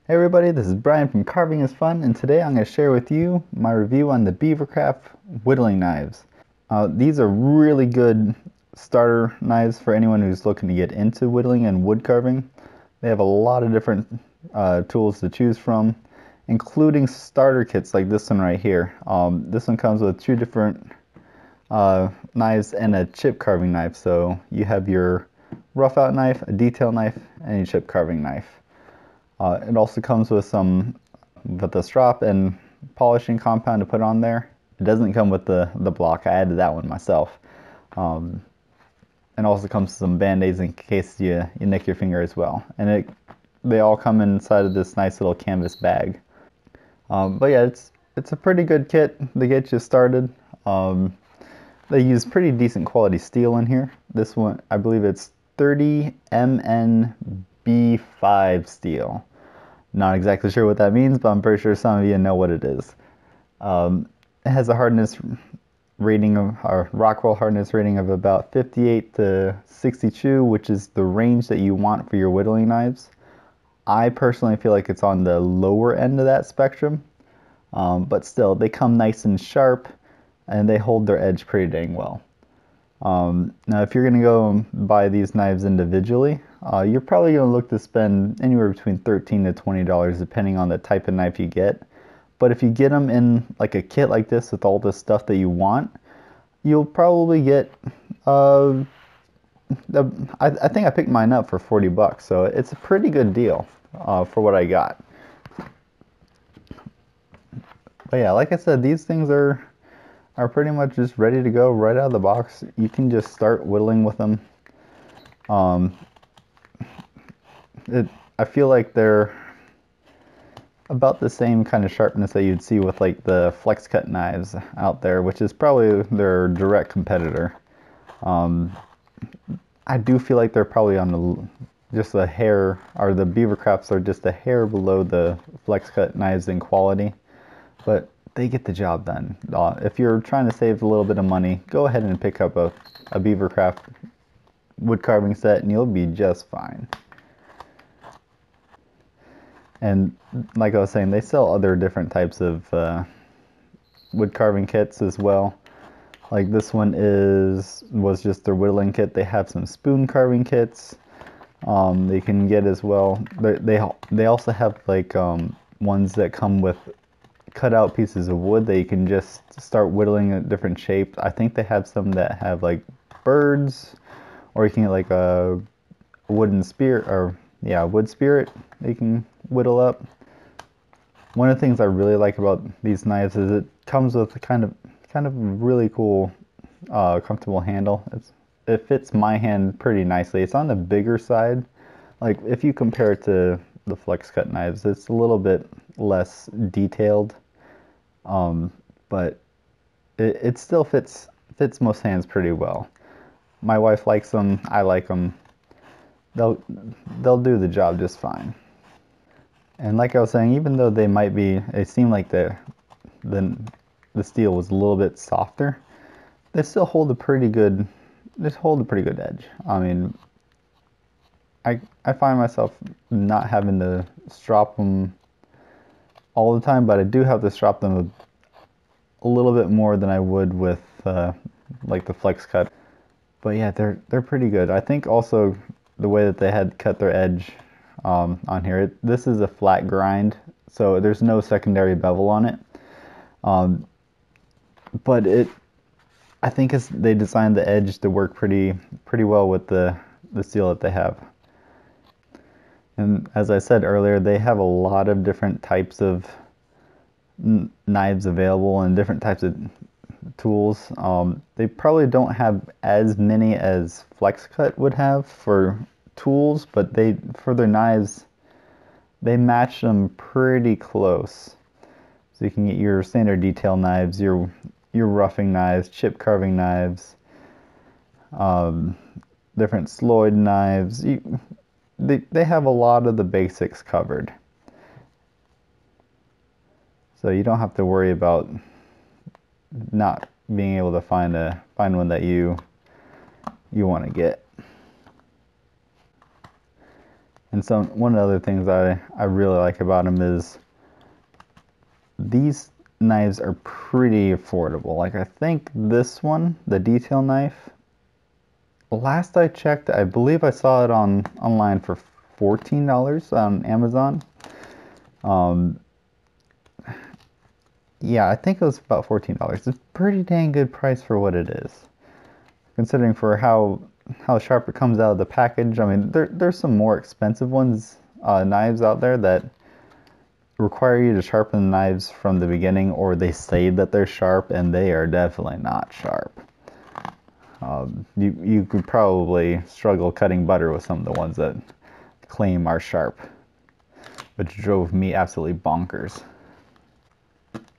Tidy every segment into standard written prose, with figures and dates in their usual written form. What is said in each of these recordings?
Hey everybody, this is Brian from Carving is Fun, and today I'm going to share with you my review on the Beavercraft whittling knives. These are really good starter knives for anyone who's looking to get into whittling and wood carving. They have a lot of different tools to choose from, including starter kits like this one right here. This one comes with two different knives and a chip carving knife. So you have your rough out knife, a detail knife, and a chip carving knife. It also comes with the strop and polishing compound to put on there. It doesn't come with the block. I added that one myself. And also comes with some band-aids in case you nick your finger as well. And they all come inside of this nice little canvas bag. But yeah, it's a pretty good kit to get you started. They use pretty decent quality steel in here. This one, I believe it's 30 MNB5 steel. Not exactly sure what that means, but I'm pretty sure some of you know what it is. It has a hardness rating or Rockwell hardness rating of about 58 to 62, which is the range that you want for your whittling knives. I personally feel like it's on the lower end of that spectrum, but still, they come nice and sharp, and they hold their edge pretty dang well. Now, if you're going to go buy these knives individually, you're probably going to look to spend anywhere between $13 to $20 depending on the type of knife you get. But if you get them in like a kit like this with all the stuff that you want, you'll probably get, I think I picked mine up for 40 bucks, so it's a pretty good deal for what I got. But yeah, like I said, these things are pretty much just ready to go right out of the box. You can just start whittling with them. I feel like they're about the same kind of sharpness that you'd see with like the flex cut knives out there, which is probably their direct competitor. I do feel like they're probably on just a hair, or the Beavercrafts are just a hair below the flex cut knives in quality, but they get the job done. If you're trying to save a little bit of money, go ahead and pick up a Beavercraft wood carving set and you'll be just fine. And like I was saying, they sell other different types of wood carving kits as well. Like this one was just their whittling kit. They have some spoon carving kits they can get as well. They also have like ones that come with cut out pieces of wood that you can just start whittling at different shapes. I think they have some that have like birds, or you can get like a wooden spirit, or yeah, wood spirit that you can whittle up. One of the things I really like about these knives is it comes with a kind of really cool comfortable handle. It fits my hand pretty nicely. It's on the bigger side. Like if you compare it to the flex cut knives, it's a little bit less detailed, but it still fits most hands pretty well. My wife likes them. I like them. They'll do the job just fine. And like I was saying, even though it seemed like the steel was a little bit softer, they still hold a pretty good edge. I mean, I find myself not having to strop them all the time, but I do have to strop them a little bit more than I would with like the flex cut. But yeah, they're pretty good. I think also the way that they had cut their edge on here, this is a flat grind, so there's no secondary bevel on it. But I think they designed the edge to work pretty well with the steel that they have. And as I said earlier, they have a lot of different types of knives available and different types of tools. They probably don't have as many as FlexCut would have for tools, but for their knives, they match them pretty close. So you can get your standard detail knives, your roughing knives, chip carving knives, different Sloyd knives. They have a lot of the basics covered. So you don't have to worry about not being able to find one that you want to get. And so one of the other things I really like about them is these knives are pretty affordable. Like I think this one, the detail knife, last I checked, I believe I saw it online for $14 on Amazon. Yeah, I think it was about $14. It's a pretty dang good price for what it is, considering for how sharp it comes out of the package. I mean, there's some more expensive knives out there that require you to sharpen the knives from the beginning, or they say that they're sharp and they are definitely not sharp. You could probably struggle cutting butter with some of the ones that claim are sharp, which drove me absolutely bonkers.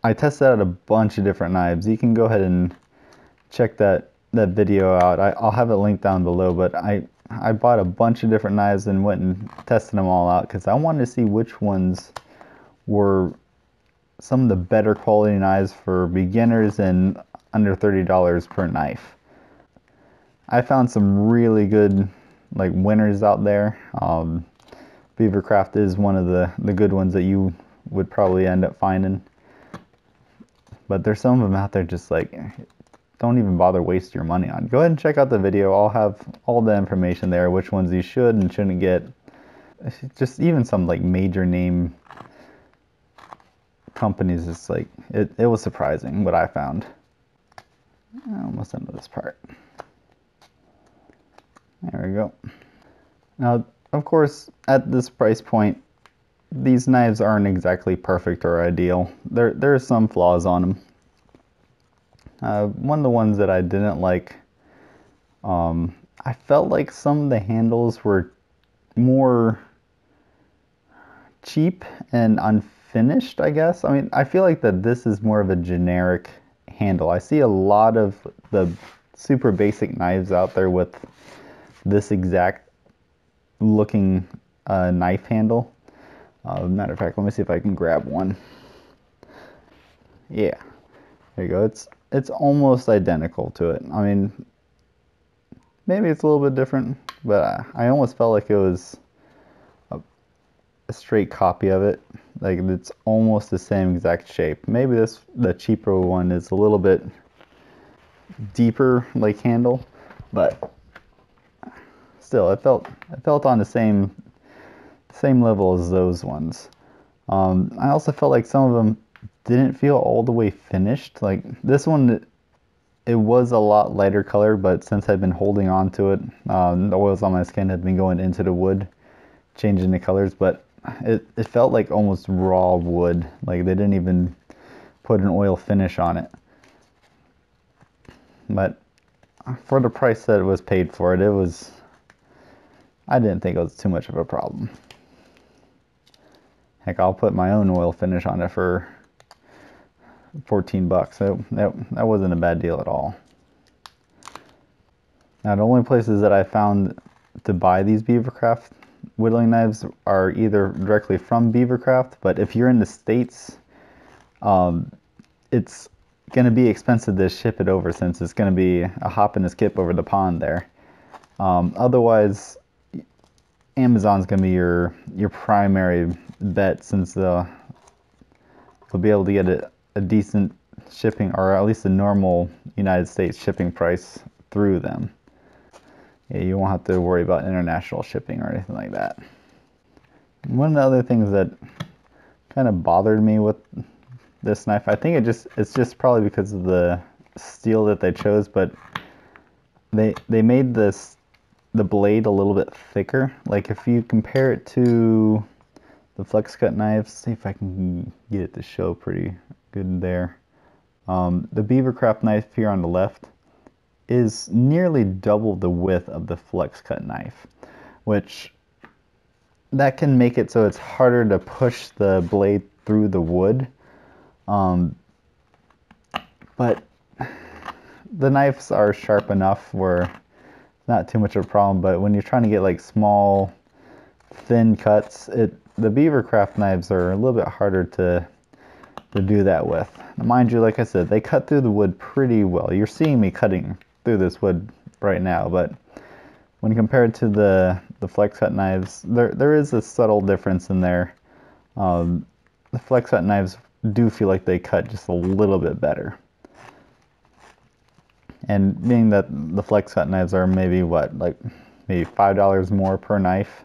I tested out a bunch of different knives. You can go ahead and check that video out. I'll have it linked down below, but I bought a bunch of different knives and went and tested them all out because I wanted to see which ones were some of the better quality knives for beginners and under $30 per knife. I found some really good like winners out there. Beavercraft is one of the good ones that you would probably end up finding. But there's some of them out there just like, don't even bother waste your money on. Go ahead and check out the video. I'll have all the information there, which ones you should and shouldn't get. Just even some like major name companies, it's like, it was surprising what I found. Almost into this part. There we go. Now, of course, at this price point, these knives aren't exactly perfect or ideal. There are some flaws on them. One of the ones that I didn't like, I felt like some of the handles were more cheap and unfinished, I guess. I mean, I feel like that this is more of a generic handle. I see a lot of the super basic knives out there with this exact looking knife handle. Matter of fact, let me see if I can grab one. Yeah, there you go. It's almost identical to it. I mean, maybe it's a little bit different, but I almost felt like it was a straight copy of it. Like it's almost the same exact shape. Maybe the cheaper one is a little bit deeper like handle, but still, it felt on the same level as those ones. I also felt like some of them didn't feel all the way finished. Like this one, it was a lot lighter color, but since I've been holding on to it, the oils on my skin had been going into the wood, changing the colors, but it felt like almost raw wood. Like they didn't even put an oil finish on it. But for the price that it was paid for it, I didn't think it was too much of a problem. Heck, I'll put my own oil finish on it for 14 bucks. That wasn't a bad deal at all. Now, the only places that I found to buy these Beavercraft whittling knives are either directly from Beavercraft, but if you're in the States, it's going to be expensive to ship it over since it's going to be a hop and a skip over the pond there. Otherwise, Amazon's going to be your primary bet since they'll be able to get a decent shipping, or at least a normal United States shipping price through them. Yeah, you won't have to worry about international shipping or anything like that. One of the other things that kind of bothered me with this knife, I think it's just probably because of the steel that they chose, but they made the blade a little bit thicker. Like if you compare it to the flex cut knives, see if I can get it to show pretty good there. The Beavercraft knife here on the left is nearly double the width of the flex cut knife, which that can make it so it's harder to push the blade through the wood. But the knives are sharp enough where it's not too much of a problem, but when you're trying to get like small, thin cuts, the Beavercraft knives are a little bit harder to do that with. Mind you, like I said, they cut through the wood pretty well. You're seeing me cutting through this wood right now, but when compared to the the flex cut knives, there is a subtle difference in there. The flex cut knives do feel like they cut just a little bit better. And being that the flex cut knives are maybe what, like maybe $5 more per knife,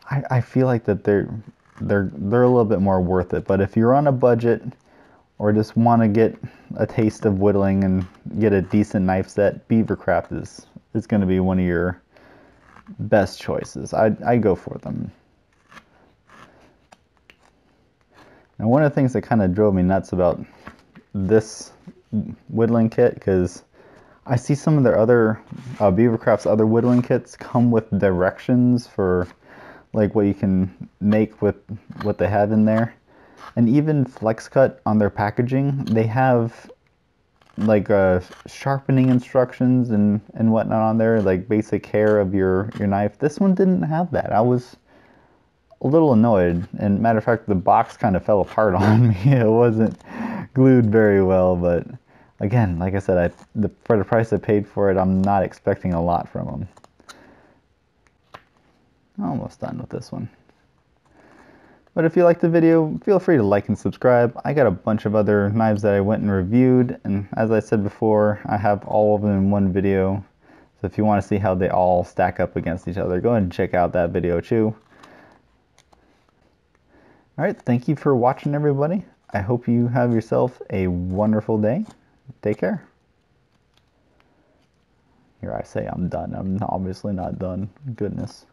I feel like that they're a little bit more worth it. But if you're on a budget or just want to get a taste of whittling and get a decent knife set, Beavercraft is going to be one of your best choices. I go for them. And one of the things that kind of drove me nuts about this whittling kit, because I see some of their other Beavercraft's other whittling kits come with directions for like what you can make with what they have in there. And even FlexCut on their packaging, they have like sharpening instructions and whatnot on there, like basic care of your knife. This one didn't have that. I was a little annoyed, and matter of fact, the box kind of fell apart on me. It wasn't glued very well, but again, like I said, for the price I paid for it, I'm not expecting a lot from them. Almost done with this one. But if you liked the video, feel free to like and subscribe. I got a bunch of other knives that I went and reviewed, and as I said before, I have all of them in one video. So if you want to see how they all stack up against each other, go ahead and check out that video too. Alright, thank you for watching, everybody. I hope you have yourself a wonderful day. Take care. Here I say I'm done. I'm obviously not done. Goodness.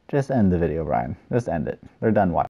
Just end the video, Ryan. Just end it. They're done watching.